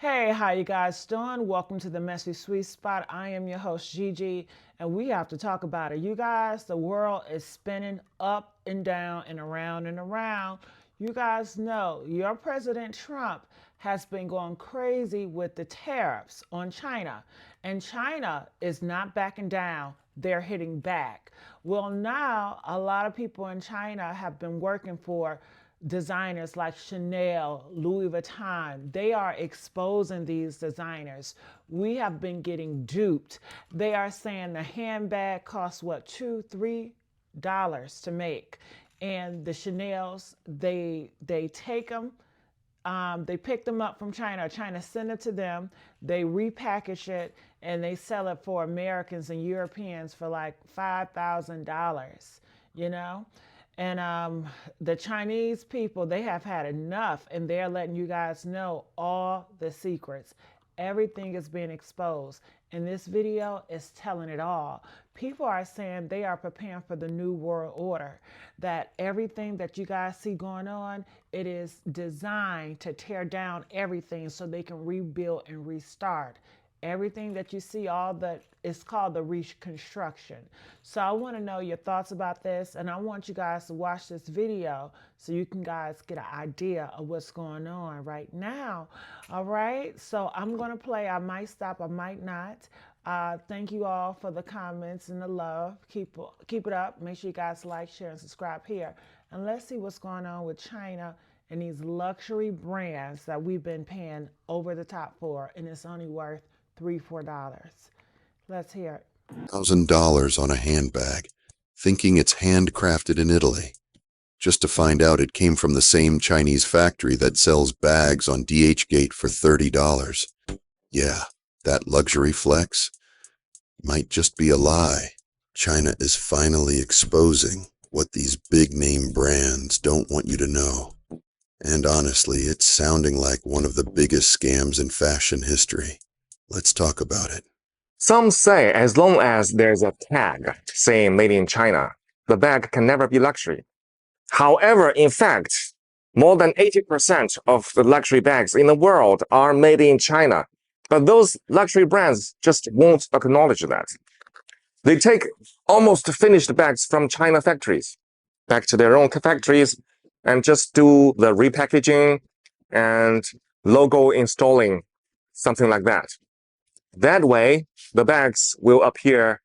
Hey, how you guys doing? Welcome to the Messy Sweet Spot. I am your host, Gigi, and we have to talk about it. You guys, the world is spinning up and down and around and around. You guys know your President Trump has been going crazy with the tariffs on China, and China is not backing down. They're hitting back. Well, now a lot of people in China have been working for designers like Chanel, Louis Vuitton. They are exposing these designers. We have been getting duped. They are saying the handbag costs what, $2, $3 to make, and the Chanel's they take them. They pick them up from China. China send it to them. They repackage it and they sell it for Americans and Europeans for like $5,000. You know, and the Chinese people, they have had enough, and they're letting you guys know all the secrets. Everything is being exposed. And this video is telling it all. People are saying they are preparing for the new world order, that everything that you guys see going on, it is designed to tear down everything so they can rebuild and restart. Everything that you see, all the, it's called the reconstruction. So I want to know your thoughts about this, and I want you guys to watch this video so you can guys get an idea of what's going on right now. All right, so I'm going to play. I might stop, I might not. Thank you all for the comments and the love. Keep it up. Make sure you guys like, share, and subscribe here. And let's see what's going on with China and these luxury brands that we've been paying over the top for, and it's only worth $3-4. Let's hear it. $1,000 on a handbag, thinking it's handcrafted in Italy, just to find out it came from the same Chinese factory that sells bags on DHGate for $30. Yeah, that luxury flex might just be a lie. China is finally exposing what these big-name brands don't want you to know. And honestly, it's sounding like one of the biggest scams in fashion history. Let's talk about it. Some say as long as there's a tag saying made in China, the bag can never be luxury. However, in fact, more than 80% of the luxury bags in the world are made in China. But those luxury brands just won't acknowledge that. They take almost finished bags from China factories back to their own factories and just do the repackaging and logo installing, something like that. That way, the bags will appear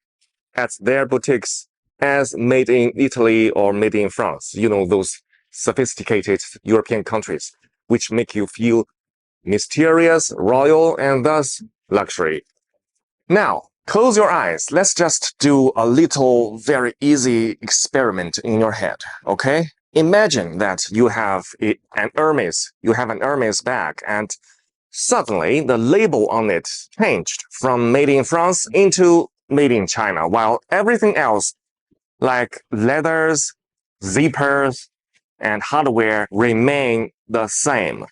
at their boutiques as made in Italy or made in France. You know, those sophisticated European countries, which make you feel mysterious, royal, and thus luxury. Now, close your eyes. Let's just do a little very easy experiment in your head, okay? Imagine that you have an Hermes bag, and suddenly the label on it changed from made in France into made in China, while everything else, like leathers, zippers, and hardware, remain the same.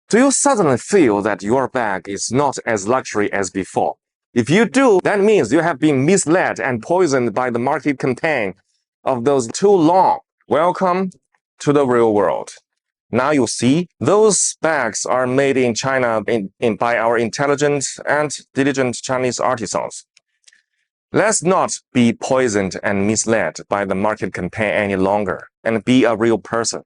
Do you suddenly feel that your bag is not as luxury as before? If you do, that means you have been misled and poisoned by the market campaign of those too long. Welcome to the real world. Now you see, those bags are made in China by our intelligent and diligent Chinese artisans. Let's not be poisoned and misled by the market campaign any longer and be a real person.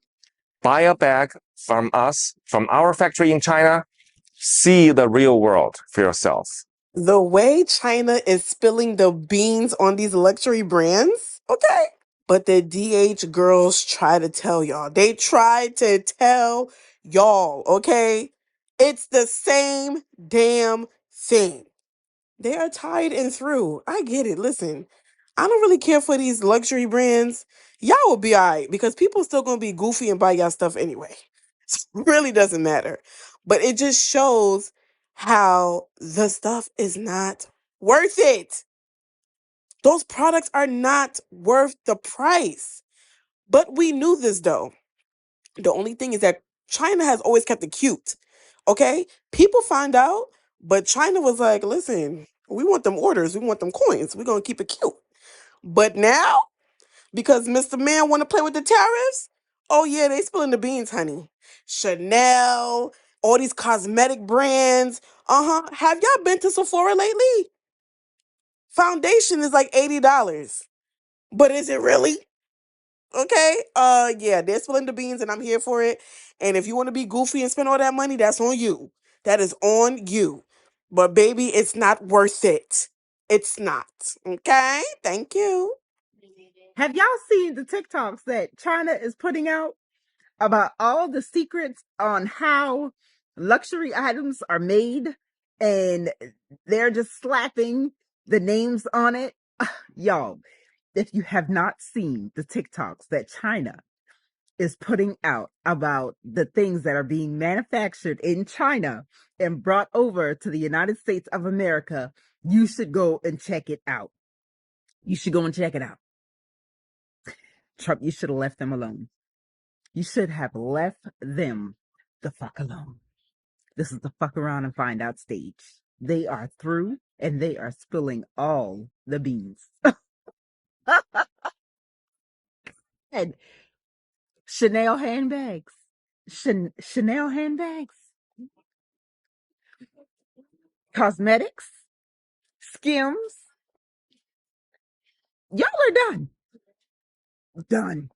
Buy a bag from us, from our factory in China. See the real world for yourself. The way China is spilling the beans on these luxury brands, okay? But the DH girls try to tell y'all. They try to tell y'all, okay? It's the same damn thing. They are tied and through. I get it. Listen, I don't really care for these luxury brands. Y'all will be all right because people still going to be goofy and buy y'all stuff anyway. It really doesn't matter. But it just shows how the stuff is not worth it. Those products are not worth the price. But we knew this though. The only thing is that China has always kept it cute. Okay? People find out, but China was like, listen, we want them orders, we want them coins. We're going to keep it cute. But now, because Mr. Man want to play with the tariffs, oh yeah, they spilling the beans, honey. Chanel, all these cosmetic brands. Have y'all been to Sephora lately? Foundation is like $80. But is it really? Okay. Yeah, they're spilling the beans and I'm here for it. And if you want to be goofy and spend all that money, that's on you. That is on you. But baby, it's not worth it. It's not. Okay? Thank you. Have y'all seen the TikToks that China is putting out about all the secrets on how luxury items are made? And they're just slapping the names on it. Y'all, if you have not seen the TikToks that China is putting out about the things that are being manufactured in China and brought over to the United States of America, you should go and check it out. You should go and check it out. Trump, you should have left them alone. You should have left them the fuck alone. This is the fuck around and find out stage. They are through and they are spilling all the beans. And Chanel handbags. Chanel handbags. Cosmetics. SCAMS. Y'all are done. Done.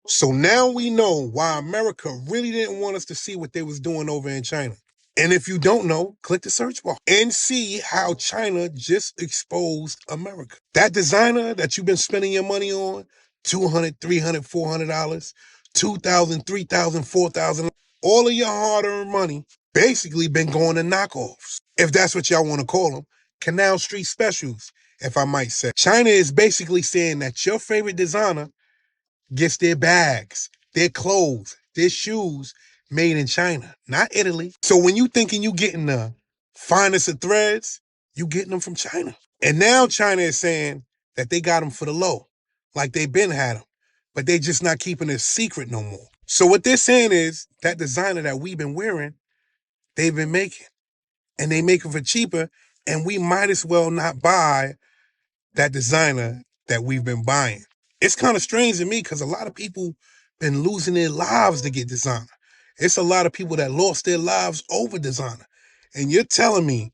So now we know why America really didn't want us to see what they was doing over in China. And if you don't know, click the search bar and see how China just exposed America. That designer that you've been spending your money on, $200, $300, $400, $2,000, $3,000, $4,000, all of your hard-earned money basically been going to knockoffs, if that's what y'all want to call them, Canal Street specials, if I might say. China is basically saying that your favorite designer gets their bags, their clothes, their shoes made in China, not Italy. So when you thinking you getting the finest of threads, you getting them from China. And now China is saying that they got them for the low, like they been had them, but they just not keeping it a secret no more. So what they're saying is that designer that we've been wearing, they've been making, and they make them for cheaper, and we might as well not buy that designer that we've been buying. It's kind of strange to me because a lot of people been losing their lives to get designer. It's a lot of people that lost their lives over designer. And you're telling me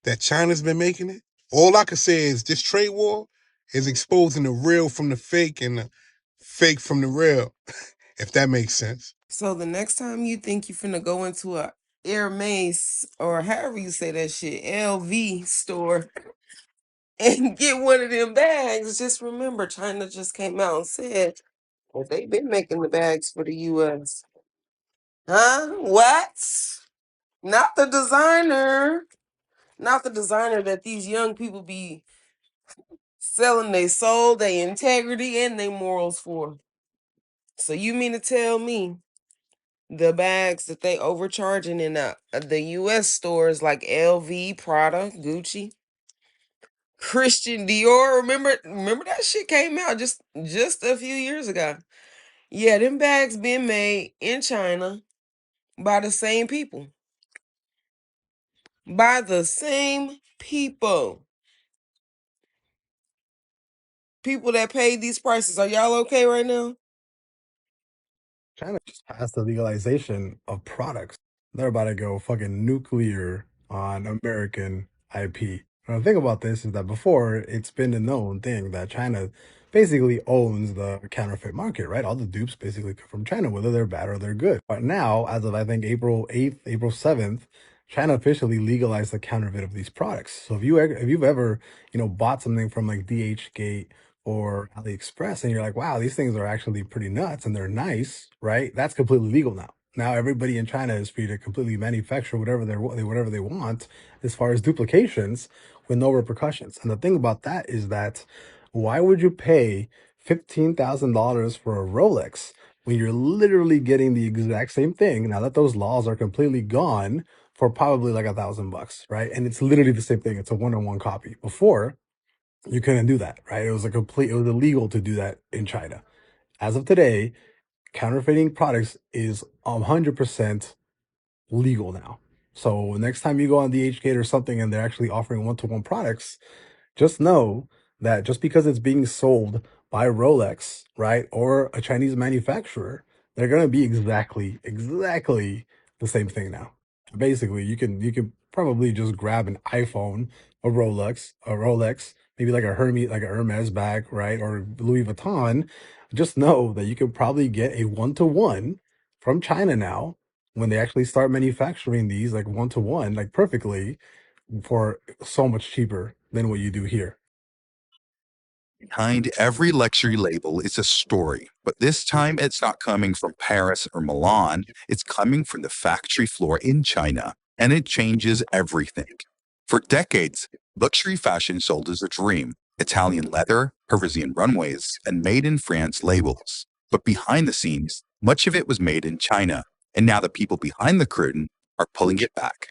that China's been making it? All I can say is this trade war is exposing the real from the fake and the fake from the real, if that makes sense. So the next time you think you finna go into a Hermes or however you say that shit, LV store and get one of them bags, just remember China just came out and said that they've been making the bags for the US. Huh? What? Not the designer. Not the designer that these young people be selling their soul, their integrity, and their morals for. So you mean to tell me the bags that they overcharging in the US stores like LV, Prada, Gucci, Christian Dior? Remember that shit came out just a few years ago. Yeah, them bags being made in China by the same people. By the same people. People that paid these prices. Are y'all okay right now? China just passed the legalization of products. They're about to go fucking nuclear on American IP. Now, the thing about this is that before, it's been a known thing that China basically owns the counterfeit market, right? All the dupes basically come from China, whether they're bad or they're good. But now, as of I think April 8th, April 7th, China officially legalized the counterfeit of these products. So if you've ever, bought something from like DHGate or AliExpress and you're like, wow, these things are actually pretty nuts and they're nice, right? That's completely legal now. Now everybody in China is free to completely manufacture whatever they want as far as duplications with no repercussions. And the thing about that is that why would you pay $15,000 for a Rolex when you're literally getting the exact same thing now that those laws are completely gone for probably like $1,000, right? And it's literally the same thing. It's a one-on-one copy. Before, you couldn't do that, right? It was illegal to do that in China. As of today, counterfeiting products is 100% legal now. So next time you go on DHgate or something and they're actually offering one-to-one products, just know that just because it's being sold by Rolex, right, or a Chinese manufacturer, they're gonna be exactly the same thing now. Basically, you can probably just grab an iPhone, a Rolex, maybe like a Hermes bag, right, or Louis Vuitton. Just know that you can probably get a one-to-one from China now when they actually start manufacturing these like one-to-one, like perfectly, for so much cheaper than what you do here. Behind every luxury label is a story, but this time it's not coming from Paris or Milan. It's coming from the factory floor in China, and it changes everything. For decades, luxury fashion sold as a dream: Italian leather, Parisian runways, and made in France labels. But behind the scenes, much of it was made in China, and now the people behind the curtain are pulling it back.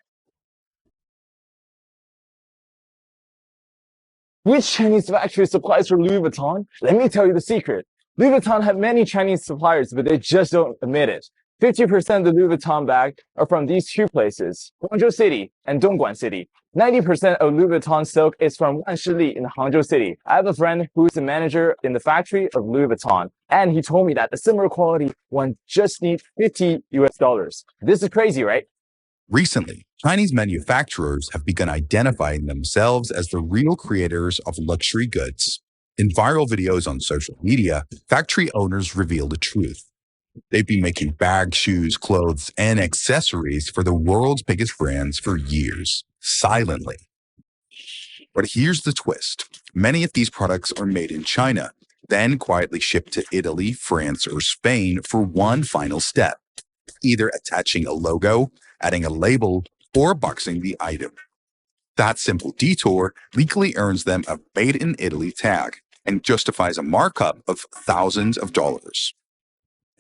Which Chinese factory supplies for Louis Vuitton? Let me tell you the secret. Louis Vuitton have many Chinese suppliers, but they just don't admit it. 50% of the Louis Vuitton bag are from these two places, Guangzhou City and Dongguan City. 90% of Louis Vuitton silk is from Wanshili in Hangzhou City. I have a friend who is the manager in the factory of Louis Vuitton, and he told me that the similar quality one just needs $50. This is crazy, right? Recently, Chinese manufacturers have begun identifying themselves as the real creators of luxury goods. In viral videos on social media, factory owners reveal the truth. They've been making bags, shoes, clothes, and accessories for the world's biggest brands for years, silently. But here's the twist. Many of these products are made in China, then quietly shipped to Italy, France, or Spain for one final step: either attaching a logo, adding a label, or boxing the item. That simple detour legally earns them a Made in Italy tag and justifies a markup of thousands of dollars.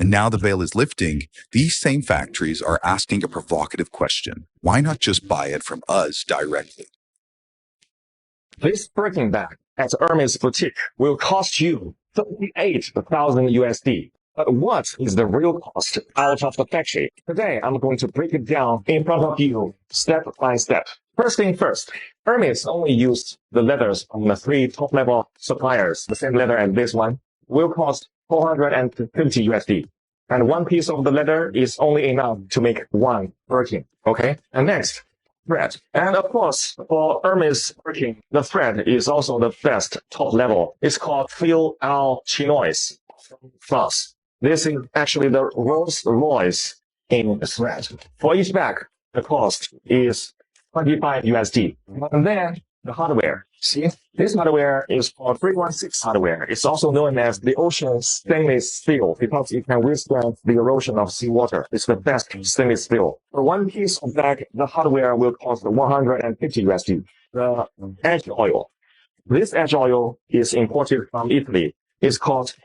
And now the veil is lifting, these same factories are asking a provocative question: why not just buy it from us directly? This Birkin bag at Hermes boutique will cost you $38,000. But what is the real cost out of the factory? Today, I'm going to break it down in front of you, step by step. First thing first, Hermes only used the leathers from the 3 top-level suppliers. The same leather as this one will cost $450. And one piece of the leather is only enough to make one Birkin. Okay? And next, thread. And of course, for Hermes Birkin, the thread is also the best top level. It's called Fil al Chinois from France. This is actually the Rolls Royce in thread. For each bag, the cost is $25. And then the hardware. See, this hardware is called 316 hardware. It's also known as the ocean stainless steel because it can withstand the erosion of seawater. It's the best stainless steel. For one piece of bag, the hardware will cost $150. The edge oil. This edge oil is imported from Italy. It's called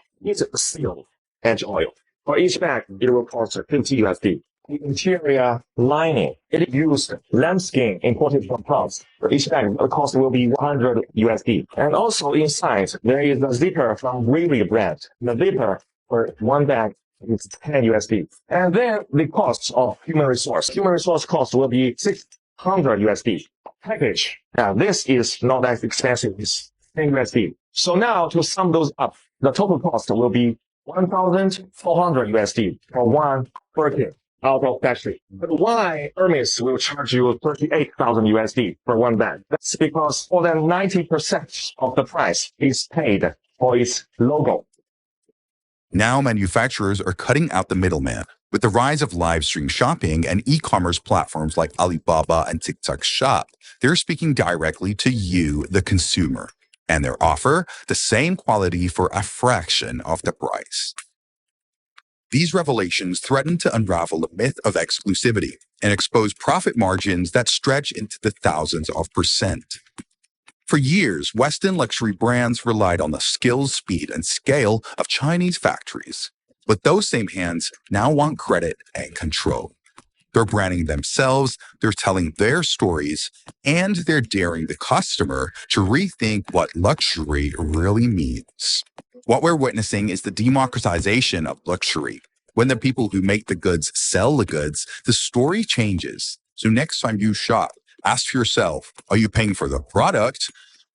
seal edge oil. For each bag, it will cost $50. The interior lining, it used lambskin imported from France. For each bag, the cost will be $100. And also inside, there is a zipper from Riri brand. The zipper for one bag is $10. And then the cost of human resource. Human resource cost will be $600. Package. Now, this is not that expensive. It's $10. So now to sum those up, the total cost will be $1,400 for one Birkin out of factory. But why Hermes will charge you $38,000 for one bag? That's because more than 90% of the price is paid for its logo. Now manufacturers are cutting out the middleman. With the rise of live stream shopping and e-commerce platforms like Alibaba and TikTok Shop, they're speaking directly to you, the consumer. And their offer the same quality for a fraction of the price. These revelations threaten to unravel the myth of exclusivity and expose profit margins that stretch into the thousands of percent. For years, Western luxury brands relied on the skill, speed, and scale of Chinese factories. But those same hands now want credit and control. They're branding themselves, they're telling their stories, and they're daring the customer to rethink what luxury really means. What we're witnessing is the democratization of luxury. When the people who make the goods sell the goods, the story changes. So next time you shop, ask yourself, are you paying for the product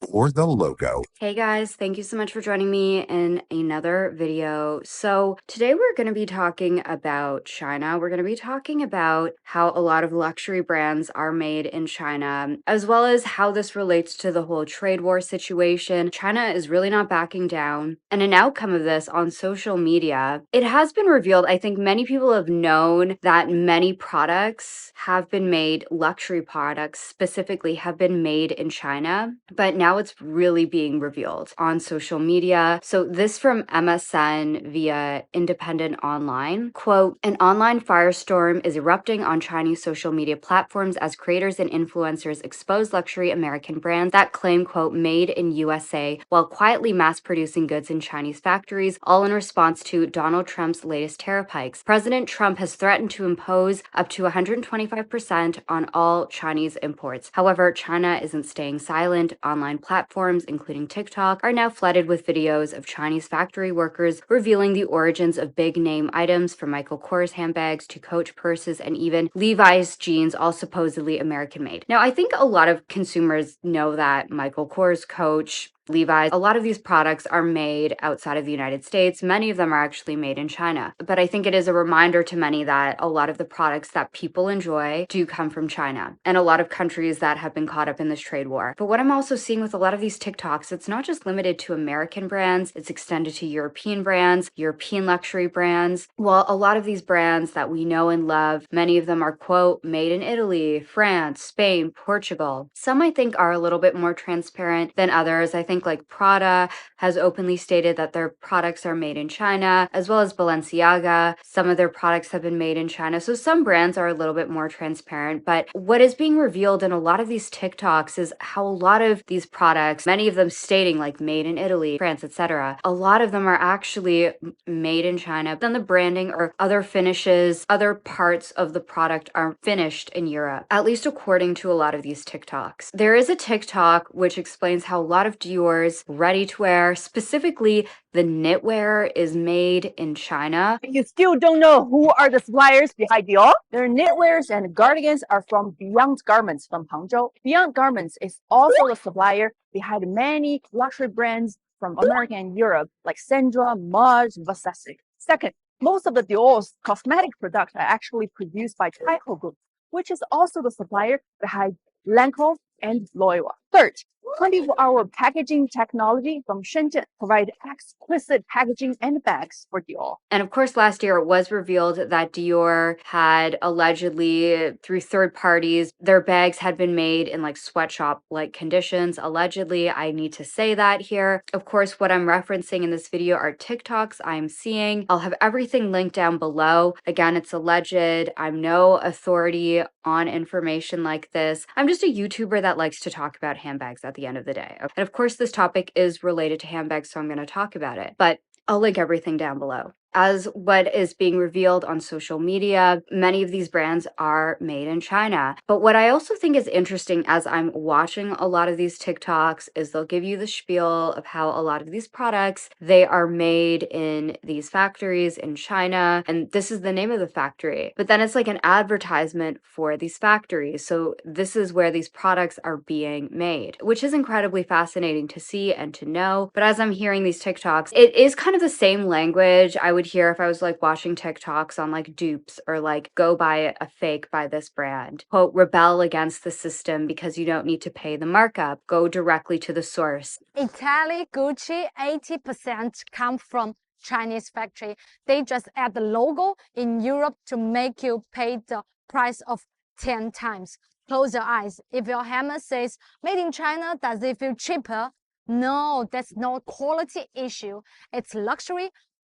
or the logo. Hey guys, thank you so much for joining me in another video. So today we're going to be talking about China. We're going to be talking about how a lot of luxury brands are made in China, as well as how this relates to the whole trade war situation. China is really not backing down. And an outcome of this on social media, it has been revealed, I think many people have known that many products have been made, luxury products specifically have been made in China, but now it's really being revealed on social media. So this from MSN via Independent Online, quote, an online firestorm is erupting on Chinese social media platforms as creators and influencers expose luxury American brands that claim, quote, made in USA while quietly mass producing goods in Chinese factories, all in response to Donald Trump's latest tariff hikes. President Trump has threatened to impose up to 125% on all Chinese imports. However, China isn't staying silent. Online platforms, including TikTok, are now flooded with videos of Chinese factory workers revealing the origins of big name items from Michael Kors handbags to Coach purses and even Levi's jeans, all supposedly American made. Now, I think a lot of consumers know that Michael Kors, Coach, Levi's, a lot of these products are made outside of the United States. Many of them are actually made in China. But I think it is a reminder to many that a lot of the products that people enjoy do come from China and a lot of countries that have been caught up in this trade war. But what I'm also seeing with a lot of these TikToks, it's not just limited to American brands, it's extended to European brands, European luxury brands. While a lot of these brands that we know and love, many of them are, quote, made in Italy, France, Spain, Portugal. Some I think are a little bit more transparent than others. I think like Prada has openly stated that their products are made in China, as well as Balenciaga. Some of their products have been made in China. So some brands are a little bit more transparent. But what is being revealed in a lot of these TikToks is how a lot of these products, many of them stating like made in Italy, France, etc., a lot of them are actually made in China. Then the branding or other finishes, other parts of the product are finished in Europe, at least according to a lot of these TikToks. There is a TikTok which explains how a lot of Dior's ready-to-wear, specifically the knitwear, is made in China. You still don't know who are the suppliers behind Dior? Their knitwears and cardigans are from Beyond Garments from Hangzhou. Beyond Garments is also the supplier behind many luxury brands from America and Europe, like Sandra, Mars, Versace. Second, most of the Dior's cosmetic products are actually produced by Taiho Group, which is also the supplier behind Lancôme and Loewe. Third, 24-hour packaging technology from Shenzhen provide exquisite packaging and bags for Dior. And of course, last year it was revealed that Dior had allegedly, through third parties, their bags had been made in like sweatshop-like conditions. Allegedly, I need to say that here. Of course, what I'm referencing in this video are TikToks I'm seeing. I'll have everything linked down below. Again, it's alleged. I'm no authority on information like this. I'm just a YouTuber that likes to talk about handbags at the end of the day. And of course, this topic is related to handbags, so I'm going to talk about it. But I'll link everything down below. As what is being revealed on social media, many of these brands are made in China. But what I also think is interesting as I'm watching a lot of these TikToks is they'll give you the spiel of how a lot of these products, they are made in these factories in China. And this is the name of the factory. But then it's like an advertisement for these factories. So this is where these products are being made, which is incredibly fascinating to see and to know. But as I'm hearing these TikToks, it is kind of the same language I would hear if I was like watching TikToks on like dupes or like go buy a fake by this brand. Quote, rebel against the system because you don't need to pay the markup. Go directly to the source. Italy, Gucci, 80% come from Chinese factory. They just add the logo in Europe to make you pay the price of 10 times. Close your eyes. If your hammer says made in China, does it feel cheaper? No, that's not quality issue. It's luxury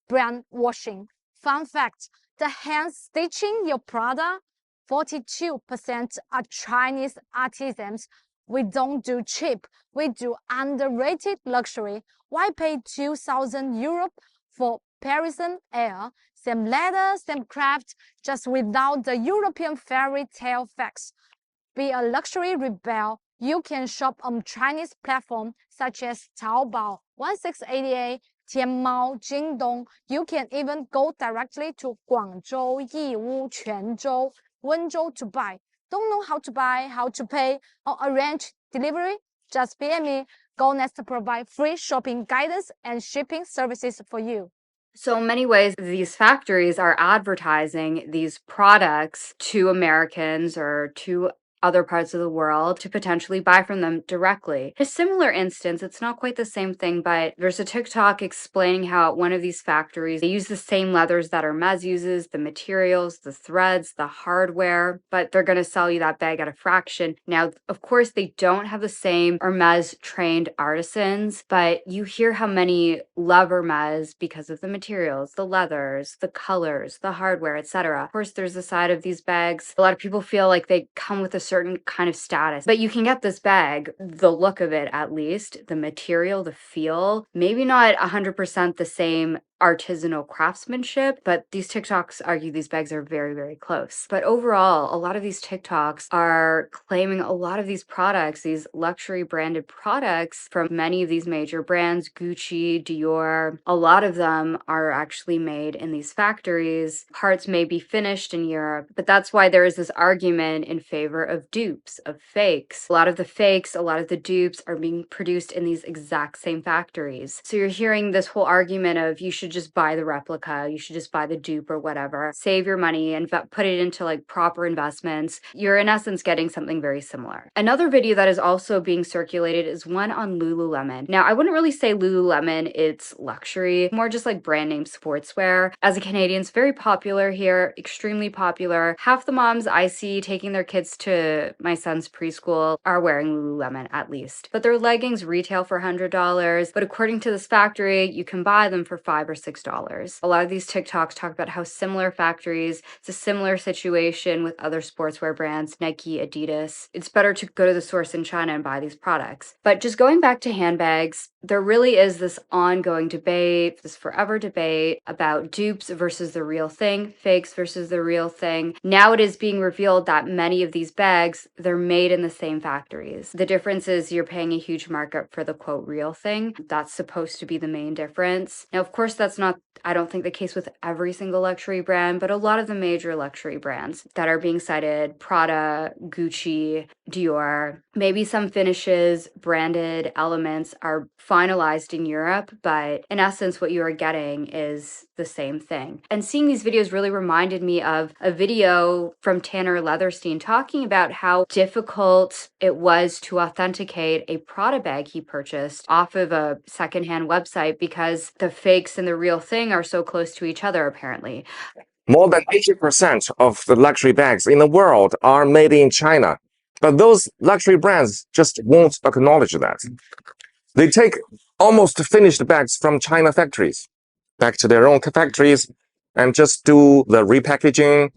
brand washing. Fun fact, the hand stitching your product, 42% are Chinese artisans. We don't do cheap, we do underrated luxury. Why pay 2,000 Europe for Parisian air? Same leather, same craft, just without the European fairy tale facts. Be a luxury rebel. You can shop on Chinese platforms such as Taobao, 1688, Tianmao, Jingdong. You can even go directly to Guangzhou, Yiwu, Quanzhou, Wenzhou to buy. Don't know how to buy, how to pay, or arrange delivery? Just PM me. Go to provide free shopping guidance and shipping services for you. So in many ways, these factories are advertising these products to Americans or to other parts of the world to potentially buy from them directly. A similar instance, it's not quite the same thing, but there's a TikTok explaining how at one of these factories, they use the same leathers that Hermes uses, the materials, the threads, the hardware, but they're going to sell you that bag at a fraction. Now, of course, they don't have the same Hermes trained artisans, but you hear how many love Hermes because of the materials, the leathers, the colors, the hardware, etc. Of course, there's the side of these bags. A lot of people feel like they come with a certain kind of status, but you can get this bag, the look of it at least, the material, the feel, maybe not 100% the same artisanal craftsmanship, but these TikToks argue these bags are very, very close. But overall, a lot of these TikToks are claiming a lot of these products, these luxury branded products from many of these major brands, Gucci, Dior, a lot of them are actually made in these factories. Parts may be finished in Europe, but that's why there is this argument in favor of dupes, of fakes. A lot of the fakes, a lot of the dupes are being produced in these exact same factories. So you're hearing this whole argument of you should just buy the replica, you should just buy the dupe or whatever, save your money and put it into like proper investments. You're in essence getting something very similar. Another video that is also being circulated is one on Lululemon. Now, I wouldn't really say Lululemon, it's luxury, more just like brand name sportswear. As a Canadian, it's very popular here, extremely popular. Half the moms I see taking their kids to my son's preschool are wearing Lululemon at least. But their leggings retail for $100, but according to this factory, you can buy them for $5 or $6. A lot of these TikToks talk about how similar factories, it's a similar situation with other sportswear brands, Nike, Adidas. It's better to go to the source in China and buy these products. But just going back to handbags, there really is this ongoing debate, this forever debate about dupes versus the real thing, fakes versus the real thing. Now it is being revealed that many of these bags, they're made in the same factories. The difference is you're paying a huge markup for the quote real thing. That's supposed to be the main difference. Now, of course, that's not, I don't think, the case with every single luxury brand, but a lot of the major luxury brands that are being cited, Prada, Gucci, Dior, maybe some finishes, branded elements are finalized in Europe, but in essence, what you are getting is the same thing. And seeing these videos really reminded me of a video from Tanner Leatherstein talking about how difficult it was to authenticate a Prada bag he purchased off of a secondhand website because the fakes and the real thing are so close to each other, apparently. More than 80% of the luxury bags in the world are made in China. But those luxury brands just won't acknowledge that. They take almost finished bags from China factories back to their own factories and just do the repackaging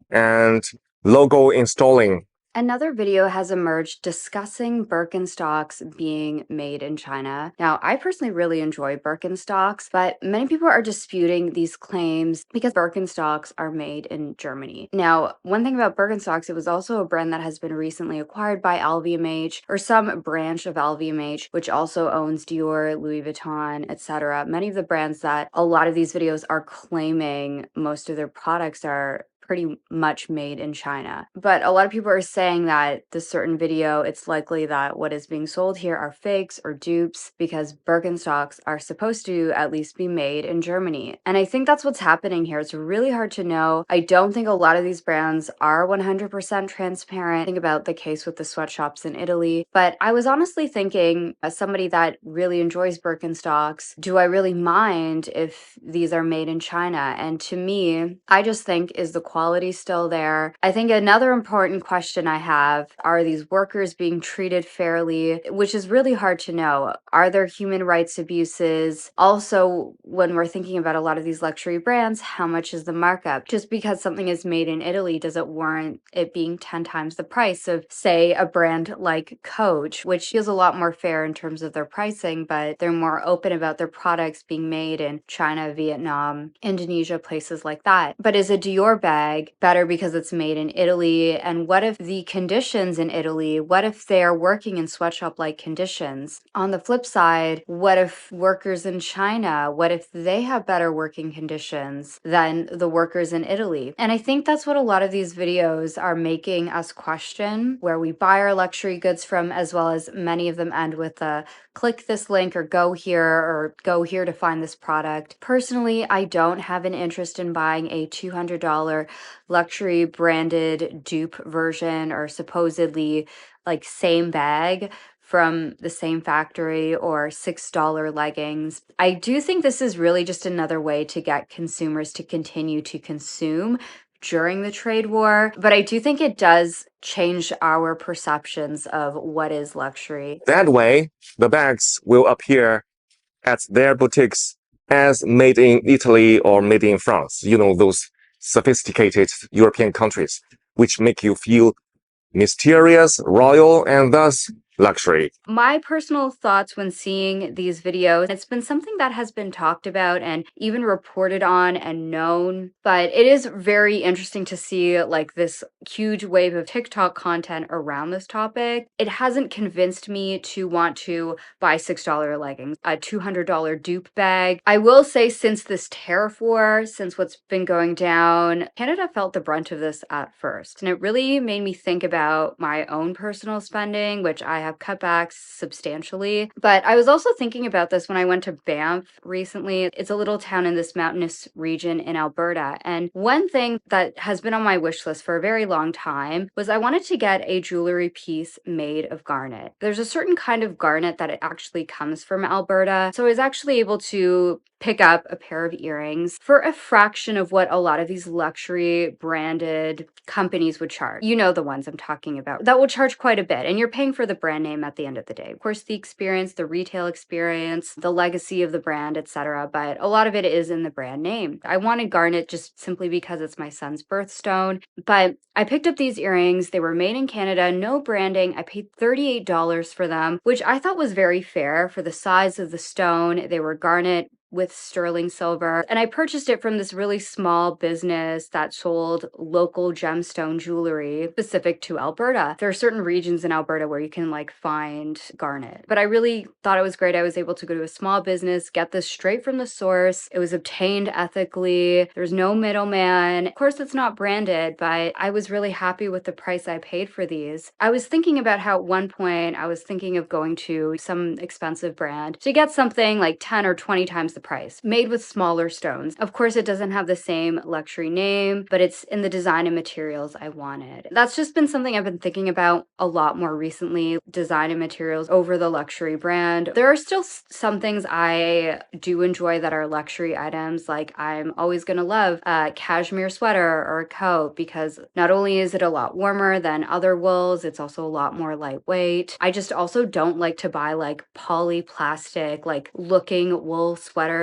and logo installing. Another video has emerged discussing Birkenstocks being made in China. Now, I personally really enjoy Birkenstocks, but many people are disputing these claims because Birkenstocks are made in Germany. Now, one thing about Birkenstocks, it was also a brand that has been recently acquired by LVMH or some branch of LVMH, which also owns Dior, Louis Vuitton, etc. Many of the brands that a lot of these videos are claiming most of their products are pretty much made in China. But a lot of people are saying that this certain video, it's likely that what is being sold here are fakes or dupes because Birkenstocks are supposed to at least be made in Germany. And I think that's what's happening here. It's really hard to know. I don't think a lot of these brands are 100% transparent. Think about the case with the sweatshops in Italy. But I was honestly thinking, as somebody that really enjoys Birkenstocks, do I really mind if these are made in China? And to me, I just think, is the quality still there? I think another important question I have, are these workers being treated fairly? Which is really hard to know. Are there human rights abuses? Also, when we're thinking about a lot of these luxury brands, how much is the markup? Just because something is made in Italy, does it warrant it being 10 times the price of, say, a brand like Coach, which feels a lot more fair in terms of their pricing, but they're more open about their products being made in China, Vietnam, Indonesia, places like that. But is a Dior bag bag better because it's made in Italy? And what if the conditions in Italy, what if they are working in sweatshop-like conditions? On the flip side, what if workers in China, what if they have better working conditions than the workers in Italy? And I think that's what a lot of these videos are making us question, where we buy our luxury goods from, as well as many of them end with a click this link or go here to find this product. Personally, I don't have an interest in buying a $200 luxury branded dupe version or supposedly like same bag from the same factory, or $6 leggings. I do think this is really just another way to get consumers to continue to consume during the trade war, but I do think it does change our perceptions of what is luxury. That way, the bags will appear at their boutiques as made in Italy or made in France. You know, those sophisticated European countries, which make you feel mysterious, royal, and thus luxury. My personal thoughts when seeing these videos, it's been something that has been talked about and even reported on and known, but it is very interesting to see like this huge wave of TikTok content around this topic. It hasn't convinced me to want to buy $6 leggings, a $200 dupe bag. I will say, since this tariff war, since what's been going down, Canada felt the brunt of this at first, and it really made me think about my own personal spending, which I have cut back substantially. But I was also thinking about this when I went to Banff recently. It's a little town in this mountainous region in Alberta. And one thing that has been on my wish list for a very long time was I wanted to get a jewelry piece made of garnet. There's a certain kind of garnet that it actually comes from Alberta. So I was actually able to pick up a pair of earrings for a fraction of what a lot of these luxury branded companies would charge. You know the ones I'm talking about. That will charge quite a bit, and you're paying for the brand name at the end of the day. Of course, the experience, the retail experience, the legacy of the brand, etc., but a lot of it is in the brand name. I wanted garnet just simply because it's my son's birthstone, but I picked up these earrings. They were made in Canada, no branding. I paid $38 for them, which I thought was very fair for the size of the stone. They were garnet with sterling silver, and I purchased it from this really small business that sold local gemstone jewelry specific to Alberta. There are certain regions in Alberta where you can like find garnet, but I really thought it was great. I was able to go to a small business, get this straight from the source. It was obtained ethically. There's no middleman. Of course, it's not branded, but I was really happy with the price I paid for these. I was thinking about how at one point I was thinking of going to some expensive brand to get something like 10 or 20 times the price, made with smaller stones. Of course, it doesn't have the same luxury name, but it's in the design and materials I wanted. That's just been something I've been thinking about a lot more recently, design and materials over the luxury brand. There are still some things I do enjoy that are luxury items, like I'm always gonna love a cashmere sweater or a coat, because not only is it a lot warmer than other wools, it's also a lot more lightweight. I just also don't like to buy like polyplastic, like looking wool sweaters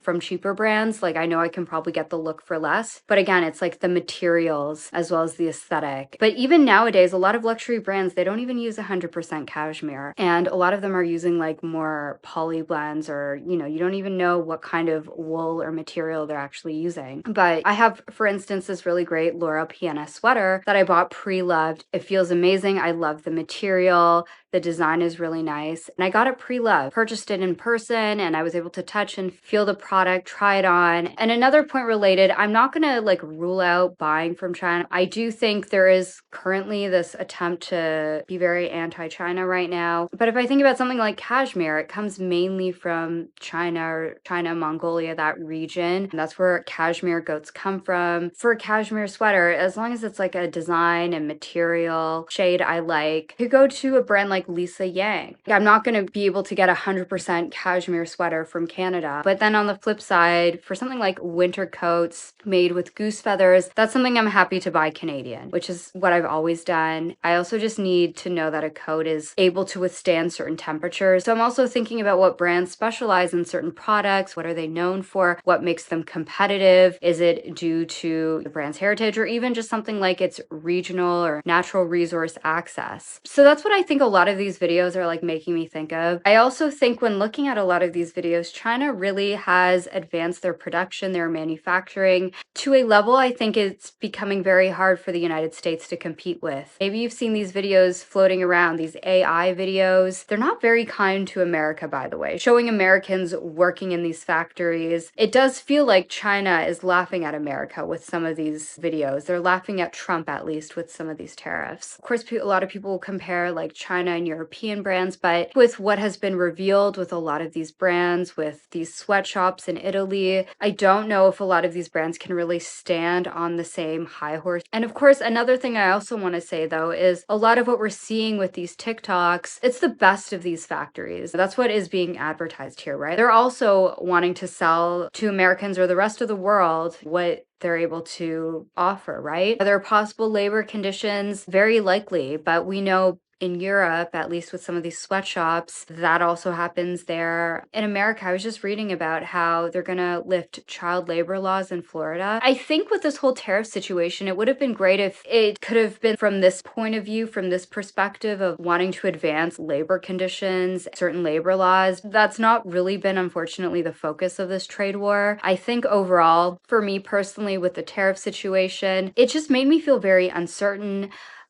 from cheaper brands. Like I know I can probably get the look for less, but again, it's like the materials as well as the aesthetic. But even nowadays, a lot of luxury brands, they don't even use 100% cashmere, and a lot of them are using like more poly blends, or you know, you don't even know what kind of wool or material they're actually using. But I have, for instance, this really great Laura Piana sweater that I bought pre-loved. It feels amazing. I love the material. The design is really nice, and I got it pre-loved, purchased it in person, and I was able to touch and feel the product, try it on. And another point related, I'm not gonna like rule out buying from China. I do think there is currently this attempt to be very anti-China right now. But if I think about something like cashmere, it comes mainly from China, or China, Mongolia, that region. And that's where cashmere goats come from. For a cashmere sweater, as long as it's like a design and material shade I like, you could go to a brand like Lisa Yang. I'm not going to be able to get 100% cashmere sweater from Canada, but then on the flip side, for something like winter coats made with goose feathers, that's something I'm happy to buy Canadian, which is what I've always done. I also just need to know that a coat is able to withstand certain temperatures. So I'm also thinking about what brands specialize in certain products. What are they known for? What makes them competitive? Is it due to the brand's heritage, or even just something like its regional or natural resource access? So that's what I think a lot of these videos are like making me think of. I also think when looking at a lot of these videos, China really really has advanced their production, their manufacturing to a level I think it's becoming very hard for the United States to compete with. Maybe you've seen these videos floating around, these AI videos. They're not very kind to America, by the way, showing Americans working in these factories. It does feel like China is laughing at America with some of these videos. They're laughing at Trump, at least, with some of these tariffs. Of course, a lot of people will compare like China and European brands, but with what has been revealed with a lot of these brands, with these sweatshops in Italy, I don't know if a lot of these brands can really stand on the same high horse. And of course, another thing I also want to say though is a lot of what we're seeing with these TikToks, it's the best of these factories. That's what is being advertised here, right? They're also wanting to sell to Americans or the rest of the world what they're able to offer, right? Are there possible labor conditions? Very likely, but we know in Europe, at least with some of these sweatshops, that also happens there. In America, I was just reading about how they're gonna lift child labor laws in Florida. I think with this whole tariff situation, it would have been great if it could have been from this point of view, from this perspective of wanting to advance labor conditions, certain labor laws. That's not really been, unfortunately, the focus of this trade war. I think overall, for me personally, with the tariff situation, it just made me feel very uncertain.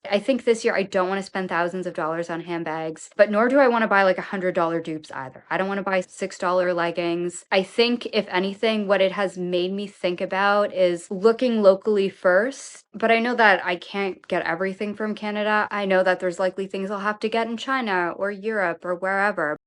I think this year I don't want to spend thousands of dollars on handbags, but nor do I want to buy like $100 dupes either. I don't want to buy $6 leggings. I think, if anything, what it has made me think about is looking locally first. But I know that I can't get everything from Canada. I know that there's likely things I'll have to get in China or Europe or wherever.